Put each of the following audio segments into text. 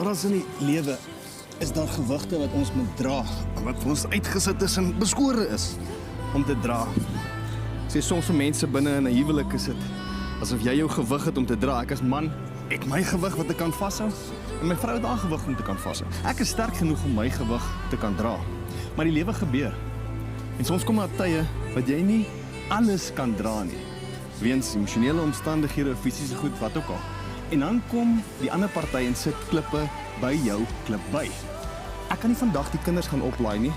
Oral in die lewe is daar gewigte wat ons moet dra, wat vir ons uitgesit is en beskore is om te dra. Ek sê soms vir mense binne in 'n huwelik is dit asof jy jou gewig het om te dra. Ek as man het my gewig wat ek kan vashou en my vrou het haar gewig om te kan vashou. Ek is sterk genoeg om my gewig te kan dra. Maar die lewe gebeur. En soms kom daar tye wat jy nie alles kan dra nie. Weens emosionele omstandighede of fisiese goed, wat ook al. En dan kom die ander party en sit klippe by jou klip by. Ek kan nie vandag die kinders gaan oplaai nie.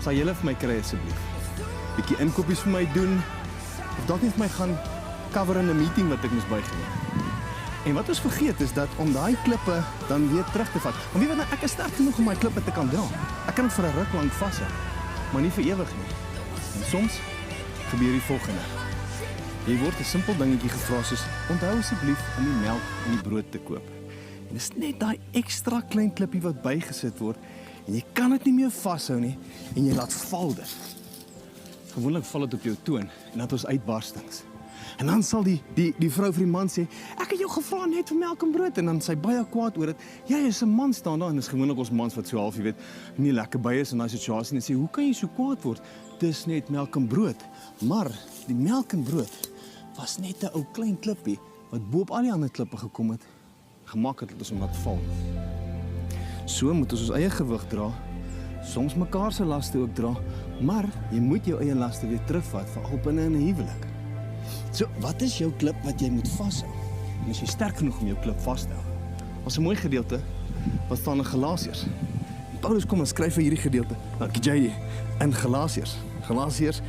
Sal julle vir my kry asseblief? Bietjie inkopies vir my doen, of dalk net vir my gaan cover in 'n meeting wat ek moes bygewoon. En wat ons vergeet is dat om daai klippe dan weer terug te vat. Want weet wat, ek is sterk genoeg om my klippe te kan dra. Ek kan dit vir 'n ruk lank vashou, maar nie vir ewig nie. En soms gebeur die volgende. Jy word 'n simpel dingetjie gevra soos, onthou asseblief om die melk en die brood te koop. En dis net daai ekstra klein klippie wat bygesit word en jy kan dit nie meer vashou nie en jy laat val dit. Gewoonlik val dit op jou toon en dan het ons uitbarstings. En dan sal die vrou vir die man sê, ek het jou gevra net vir melk en brood, en dan sy baie kwaad oor dit. Jy is 'n man staan daar, en dis gewoonlik ons mans wat so half, jy weet, nie lekker by is in daai situasie en sê, hoe kan jy so kwaad word? Dis net melk en brood. Maar die melk en brood was net 'n ou klein klippie wat bo op al die ander klippe gekom het, gemaak het dat ons hom laat val. So moet ons eie gewig dra, soms mekaar se laste ook dra, maar jy moet jou eie laste weer terugvat, veral binne in 'n huwelik. So, wat is jou klip wat jy moet vashou? En is jy sterk genoeg om jou klip vas te hou? Ons 'n mooi gedeelte wat staan in Galasiërs. Paulus kom en skryf vir hierdie gedeelte. Dankie JD. In Galasiërs. Galasiërs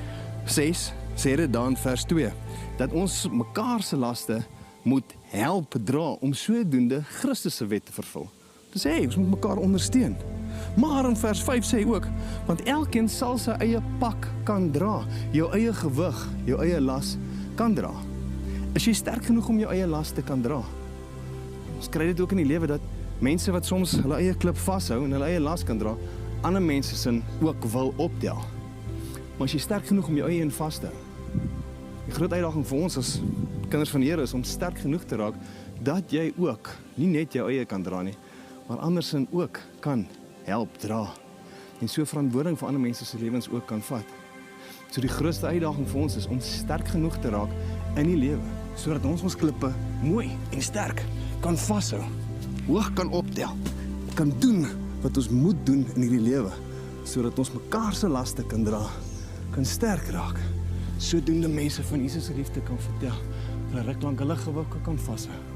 6 sê dit dan vers 2 dat ons mekaar se laste moet help dra om sodoende Christus se wet te vervul. Dis sê ons moet mekaar ondersteun. Maar in vers 5 sê hy ook, want elkeen sal sy eie pak kan dra, jou eie gewig, jou eie las kan dra. Is jy sterk genoeg om jou eie las te kan dra? Ons kry dit ook in die lewe dat mense wat soms hulle eie klip vashou en hulle eie las kan dra, ander mense sin ook wil optel. Maar is jy sterk genoeg om jou eie een vas te hou? Die groot uitdaging vir ons as kinders van die Here is om sterk genoeg te raak dat jy ook nie net jou eie kan dra nie, maar andersin ook kan help dra. En so verantwoording vir ander mense se lewens ook kan vat. So die grootste uitdaging vir ons is om sterk genoeg te raak in die lewe, sodat ons klippe mooi en sterk kan vashou, hoog kan optel, kan doen wat ons moet doen in hierdie lewe, sodat ons mekaar se laste kan dra, kan sterk raak, sodoende mense van Jesus se liefde kan vertel, en 'n ruk lank hulle gewig kan vashou.